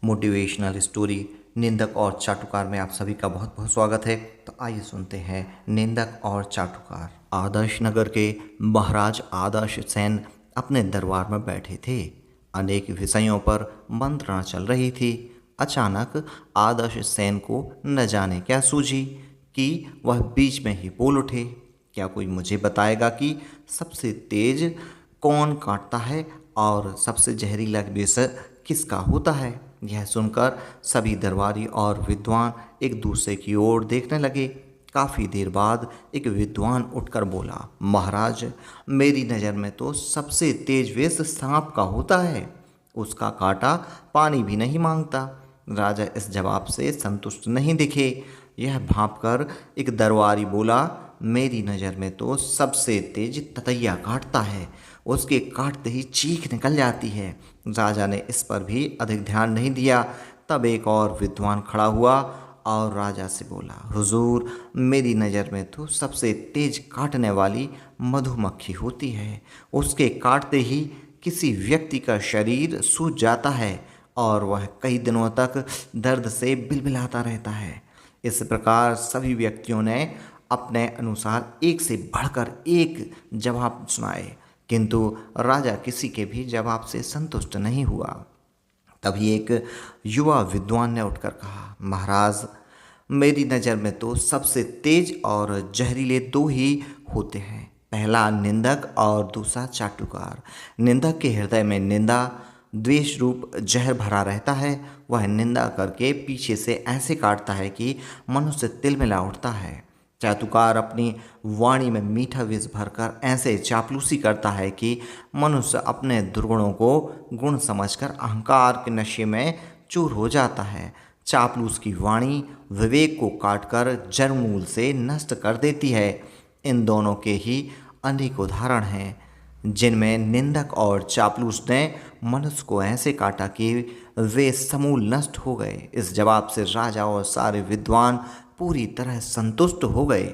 Motivational story निंदक और चाटुकार में आप सभी का बहुत बहुत स्वागत है। तो आइए सुनते हैं निंदक और चाटुकार। आदर्श नगर के महाराज आदर्श सेन अपने दरबार में बैठे थे। अनेक विषयों पर मंत्रणा चल रही थी। अचानक आदर्श सेन को न जाने क्या सूझी कि वह बीच में ही बोल उठे, क्या कोई मुझे बताएगा कि सबसे तेज कौन काटता है और सबसे जहरीला विष किसका होता है। यह सुनकर सभी दरबारी और विद्वान एक दूसरे की ओर देखने लगे। काफी देर बाद एक विद्वान उठकर बोला, महाराज, मेरी नज़र में तो सबसे तेज विष सांप का होता है। उसका कांटा पानी भी नहीं मांगता। राजा इस जवाब से संतुष्ट नहीं दिखे। यह भांपकर एक दरबारी बोला, मेरी नज़र में तो सबसे तेज ततैया काटता है। उसके काटते ही चीख निकल जाती है। राजा ने इस पर भी अधिक ध्यान नहीं दिया। तब एक और विद्वान खड़ा हुआ और राजा से बोला, हुजूर, मेरी नज़र में तो सबसे तेज काटने वाली मधुमक्खी होती है। उसके काटते ही किसी व्यक्ति का शरीर सूज जाता है और वह कई दिनों तक दर्द से बिलबिलाता रहता है। इस प्रकार सभी व्यक्तियों ने अपने अनुसार एक से बढ़कर एक जवाब सुनाए, किंतु राजा किसी के भी जवाब से संतुष्ट नहीं हुआ। तभी एक युवा विद्वान ने उठकर कहा, महाराज, मेरी नज़र में तो सबसे तेज और जहरीले दो ही होते हैं, पहला निंदक और दूसरा चाटुकार। निंदक के हृदय में निंदा द्वेष रूप जहर भरा रहता है। वह निंदा करके पीछे से ऐसे काटता है कि मनुष्य तिलमिला उठता है। चाटुकार अपनी वाणी में मीठा विष भरकर ऐसे चापलूसी करता है कि मनुष्य अपने दुर्गुणों को गुण समझकर अहंकार के नशे में चूर हो जाता है। चापलूस की वाणी विवेक को काटकर जड़मूल से नष्ट कर देती है। इन दोनों के ही अनेक उदाहरण हैं, जिनमें निंदक और चापलूस ने मनुष्य को ऐसे काटा कि वे समूल नष्ट हो गए। इस जवाब से राजा और सारे विद्वान पूरी तरह संतुष्ट हो गए।